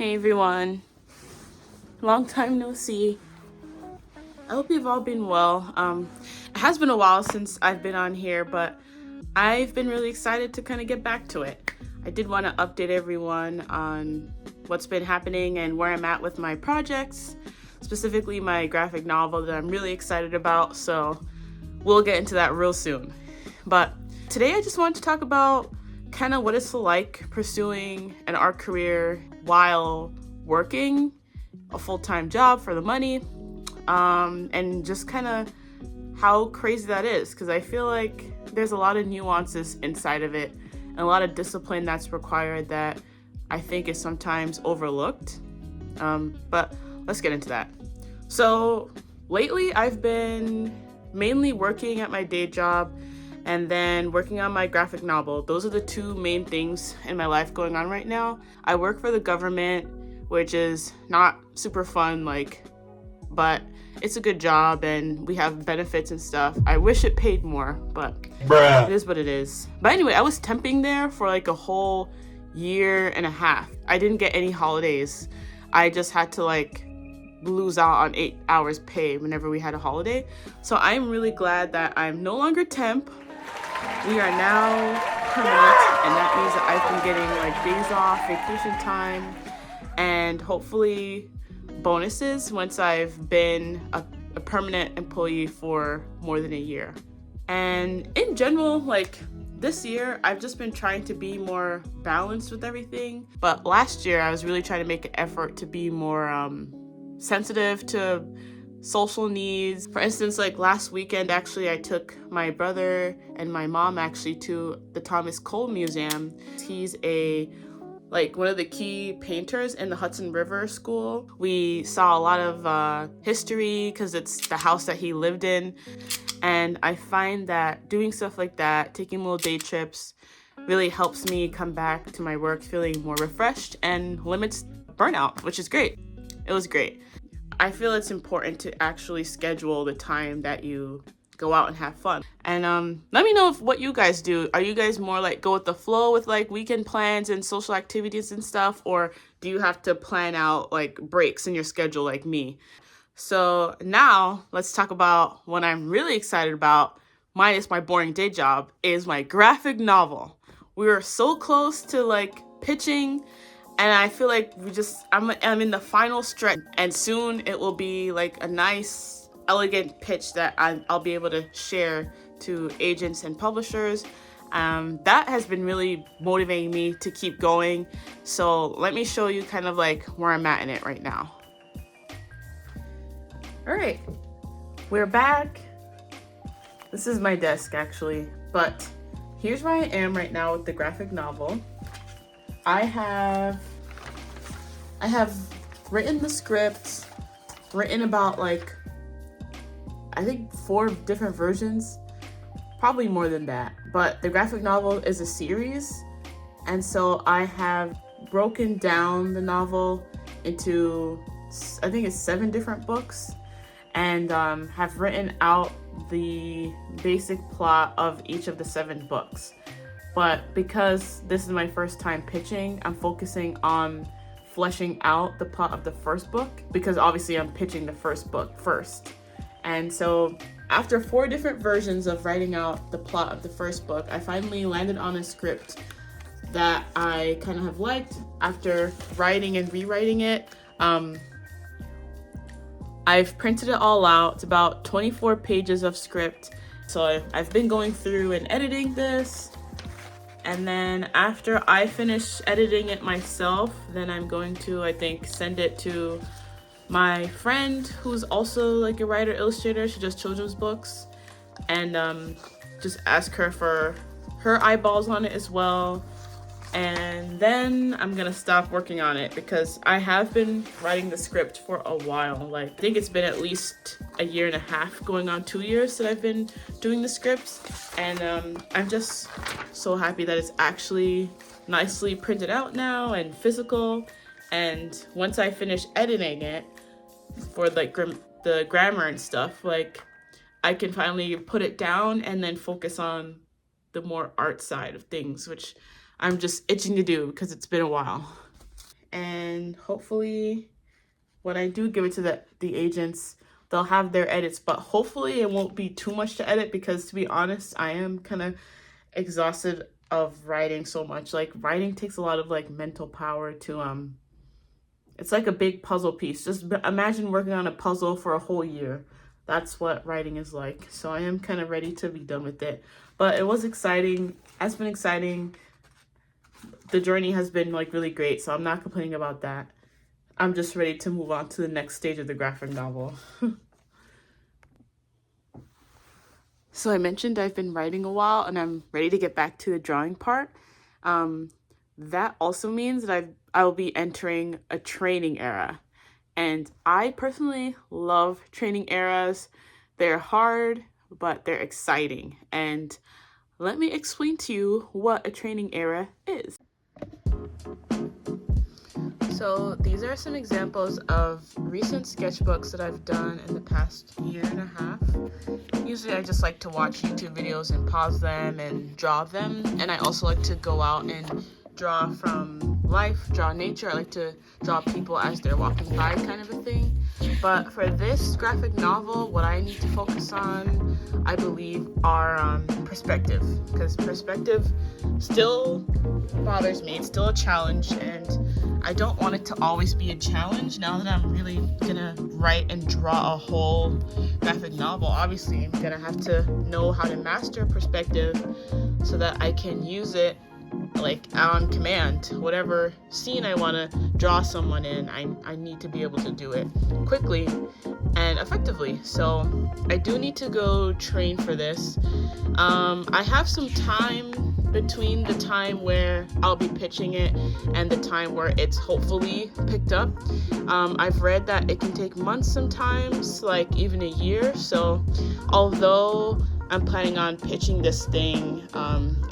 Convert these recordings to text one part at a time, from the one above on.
Hey everyone, long time no see. I hope you've all been well. It has been a while since I've been on here, but I've been really excited to kind of get back to it. I did want to update everyone on what's been happening and where I'm at with my projects, specifically my graphic novel that I'm really excited about, so we'll get into that real soon. But today I just wanted to talk about kind of what it's like pursuing an art career while working a full-time job for the money, and just kind of how crazy that is, because I feel like there's a lot of nuances inside of it and a lot of discipline that's required that I think is sometimes overlooked. But let's get into that. So lately I've been mainly working at my day job and then working on my graphic novel. Those are the two main things in my life going on right now. I work for the government, which is not super fun, but it's a good job and we have benefits and stuff. I wish it paid more, but It is what it is. But anyway, I was temping there for like a whole year and a half. I didn't get any holidays. I just had to lose out on 8 hours pay whenever we had a holiday. So I'm really glad that I'm no longer temp. We are now permanent, and that means that I've been getting days off, vacation time, and hopefully bonuses once I've been a permanent employee for more than a year. And in general, this year, I've just been trying to be more balanced with everything. But last year, I was really trying to make an effort to be more sensitive to social needs. For instance, last weekend, actually, I took my brother and my mom actually to the Thomas Cole Museum. He's one of the key painters in the Hudson River School. We saw a lot of history because it's the house that he lived in. And I find that doing stuff like that, taking little day trips, really helps me come back to my work feeling more refreshed and limits burnout, which is great. It was great. I feel it's important to actually schedule the time that you go out and have fun. And let me know what you guys do. Are you guys more go with the flow with weekend plans and social activities and stuff? Or do you have to plan out breaks in your schedule like me? So now let's talk about what I'm really excited about, minus my boring day job, is my graphic novel. We were so close to pitching, and I feel I'm in the final stretch, and soon it will be a nice, elegant pitch that I'll be able to share to agents and publishers. That has been really motivating me to keep going. So let me show you kind of where I'm at in it right now. All right, we're back. This is my desk actually, but here's where I am right now with the graphic novel. I have written the script, written about I think 4 different versions, probably more than that. But the graphic novel is a series, and so I have broken down the novel into, I think it's 7 different books, and have written out the basic plot of each of the 7 books. But because this is my first time pitching, I'm focusing on fleshing out the plot of the first book, because obviously I'm pitching the first book first. And so after 4 different versions of writing out the plot of the first book, I finally landed on a script that I kind of have liked. After writing and rewriting it, I've printed it all out. It's about 24 pages of script. So I've been going through and editing this. And then after I finish editing it myself, then I'm going to, I think, send it to my friend who's also a writer illustrator. She does children's books, and just ask her for her eyeballs on it as well. And then I'm gonna stop working on it because I have been writing the script for a while. I think it's been at least a year and a half, going on 2 years that I've been doing the scripts. And I'm just so happy that it's actually nicely printed out now and physical. And once I finish editing it for the grammar and stuff, I can finally put it down and then focus on the more art side of things, which I'm just itching to do because it's been a while. and hopefully when I do give it to the agents, they'll have their edits, but hopefully it won't be too much to edit, because to be honest, I am kind of exhausted of writing so much. Like, writing takes a lot of like mental power to it's like a big puzzle piece. Just imagine working on a puzzle for a whole year. That's what writing is like. So I am kind of ready to be done with it. But it was exciting. It's been exciting. The journey has been like really great, so I'm not complaining about that. I'm just ready to move on to the next stage of the graphic novel. So I mentioned I've been writing a while and I'm ready to get back to the drawing part. That also means that I will be entering a training era. And I personally love training eras. They're hard, but they're exciting. And let me explain to you what a training era is. So these are some examples of recent sketchbooks that I've done in the past year and a half. Usually I just like to watch YouTube videos and pause them and draw them. And I also like to go out and draw from life, draw nature. I like to draw people as they're walking by, kind of a thing. But for this graphic novel, what I need to focus on, I believe, are perspective. Because perspective still bothers me. It's still a challenge, and I don't want it to always be a challenge. Now that I'm really gonna write and draw a whole graphic novel, obviously I'm gonna have to know how to master perspective so that I can use it like on command. Whatever scene I want to draw someone in, I need to be able to do it quickly and effectively. So I do need to go train for this. I have some time between the time where I'll be pitching it and the time where it's hopefully picked up. I've read that it can take months sometimes, like even a year. So although I'm planning on pitching this thing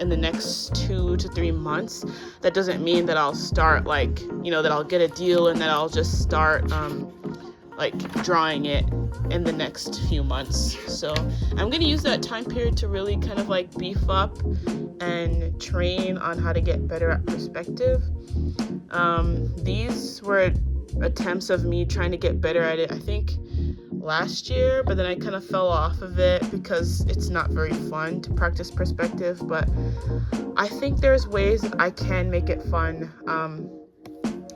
in the next 2 to 3 months, that doesn't mean that I'll start that I'll get a deal and that I'll just start drawing it in the next few months. So I'm going to use that time period to really kind of like beef up and train on how to get better at perspective. These were attempts of me trying to get better at it, I think last year, but then I kind of fell off of it because it's not very fun to practice perspective. But I think there's ways I can make it fun.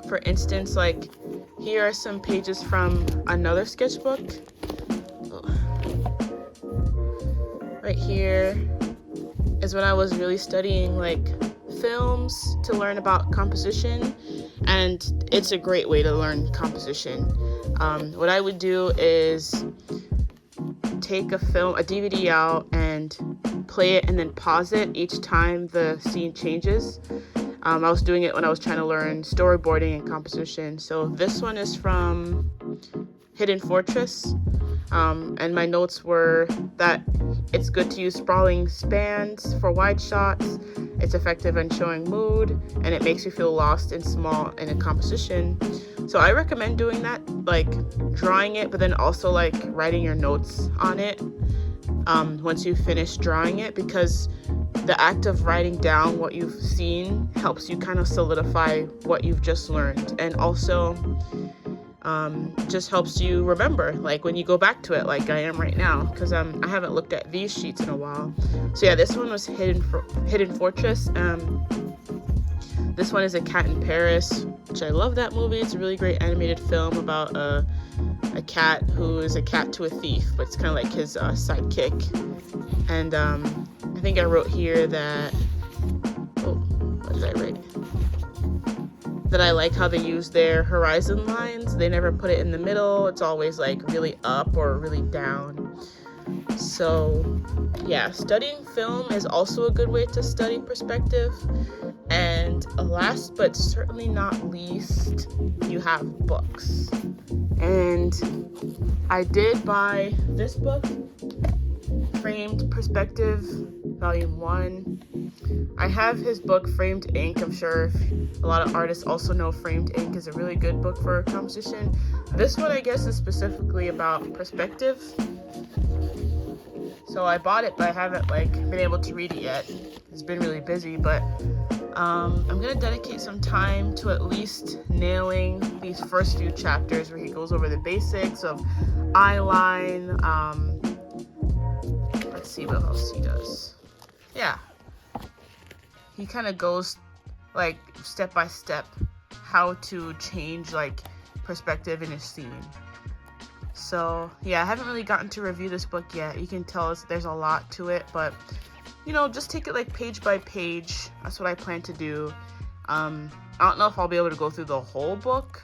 For instance, like here are some pages from another sketchbook. Right here is when I was really studying like films to learn about composition, and it's a great way to learn composition. What I would do is take a DVD out and play it and then pause it each time the scene changes. I was doing it when I was trying to learn storyboarding and composition. So this one is from Hidden Fortress, and my notes were that it's good to use sprawling spans for wide shots. It's effective in showing mood, and it makes you feel lost and small in a composition. So I recommend doing that, like drawing it, but then also like writing your notes on it once you finish drawing it, because the act of writing down what you've seen helps you kind of solidify what you've just learned, and also just helps you remember, like when you go back to it, like I am right now, because I haven't looked at these sheets in a while. So yeah, this one was Hidden Fortress. This one is A Cat in Paris, which I love that movie. It's a really great animated film about a cat who is a cat to a thief, but it's kind of like his sidekick. And I think I wrote here that, what did I write? That I like how they use their horizon lines. They never put it in the middle. It's always like really up or really down. So yeah, studying film is also a good way to study perspective. And last but certainly not least, you have books. And I did buy this book, Framed Perspective, Volume 1. I have his book, Framed Ink. I'm sure a lot of artists also know Framed Ink is a really good book for composition. This one, I guess, is specifically about perspective. So I bought it, but I haven't been able to read it yet. It's been really busy, but I'm gonna dedicate some time to at least nailing these first few chapters where he goes over the basics of eyeline. Let's see what else he does. Yeah, he kind of goes like step by step how to change like perspective in a scene. So yeah, I haven't really gotten to review this book yet. You can tell there's a lot to it, but you know, just take it like page by page. That's what I plan to do. I don't know if I'll be able to go through the whole book,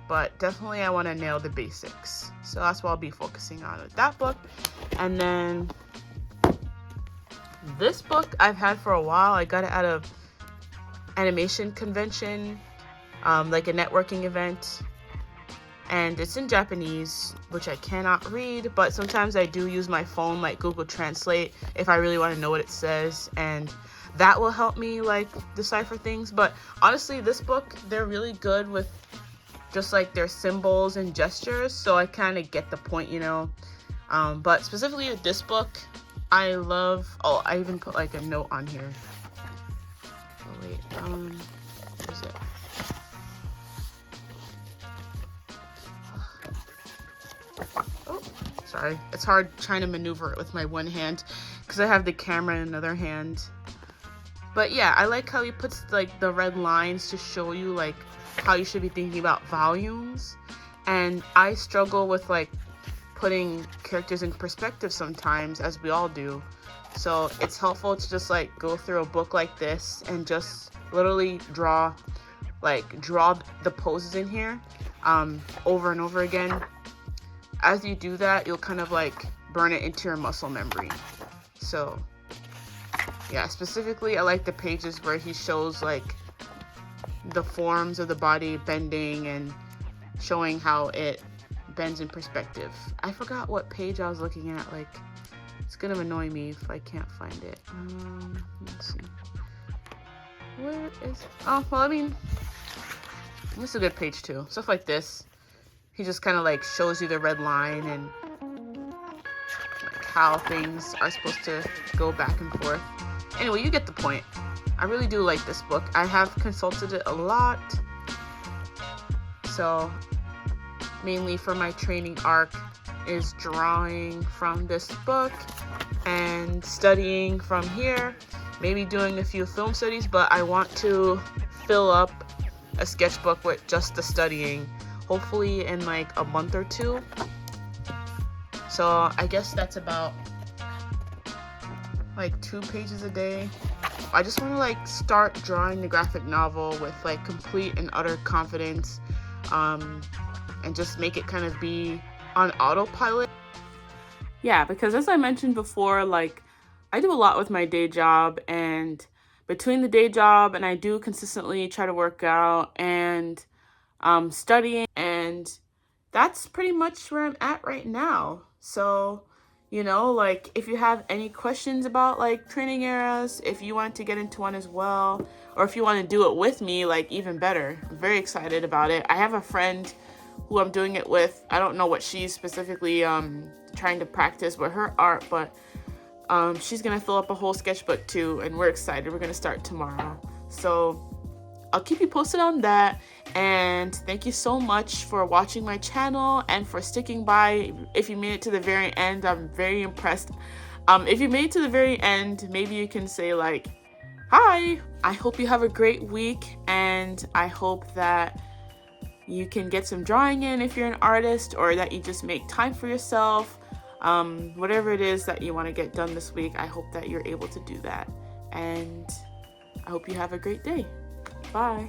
but definitely I want to nail the basics. So that's what I'll be focusing on with that book. And then this book I've had for a while. I got it at a animation convention, like a networking event. And it's in Japanese, which I cannot read, but sometimes I do use my phone, like Google Translate, if I really want to know what it says, and that will help me like decipher things. But honestly, this book, they're really good with just like their symbols and gestures, so I kind of get the point, you know. But specifically with this book, I love, oh, I even put like a note on here. Oh wait, where's it? Oh, sorry. It's hard trying to maneuver it with my one hand because I have the camera in another hand. But yeah, I like how he puts like the red lines to show you like how you should be thinking about volumes. And I struggle with like putting characters in perspective sometimes, as we all do. So it's helpful to just like go through a book like this and just literally draw the poses in here over and over again. As you do that, you'll kind of like burn it into your muscle memory. So yeah, specifically I like the pages where he shows like the forms of the body bending and showing how it bends in perspective. I forgot what page I was looking at. Like, it's gonna annoy me if I can't find it. Let's see. Where is, oh, well, I mean, this is a good page too. Stuff like this. He just kind of like shows you the red line and like how things are supposed to go back and forth. Anyway, you get the point. I really do like this book. I have consulted it a lot. So mainly for my training arc is drawing from this book and studying from here. Maybe doing a few film studies, but I want to fill up a sketchbook with just the studying, hopefully in like a month or two. So I guess that's about like 2 pages a day. I just want to like start drawing the graphic novel with like complete and utter confidence, and just make it kind of be on autopilot. Yeah, because as I mentioned before, like I do a lot with my day job, and between the day job and I do consistently try to work out and studying, and that's pretty much where I'm at right now. So, you know, like if you have any questions about like training eras, if you want to get into one as well, or if you want to do it with me, like even better. I'm very excited about it. I have a friend who I'm doing it with. I don't know what she's specifically trying to practice with her art, but she's gonna fill up a whole sketchbook too, and we're excited. We're gonna start tomorrow. So I'll keep you posted on that. And thank you so much for watching my channel and for sticking by. If you made it to the very end, I'm very impressed. If you made it to the very end, maybe you can say like, hi. I hope you have a great week, and I hope that you can get some drawing in if you're an artist, or that you just make time for yourself. Whatever it is that you want to get done this week, I hope that you're able to do that. And I hope you have a great day. Bye.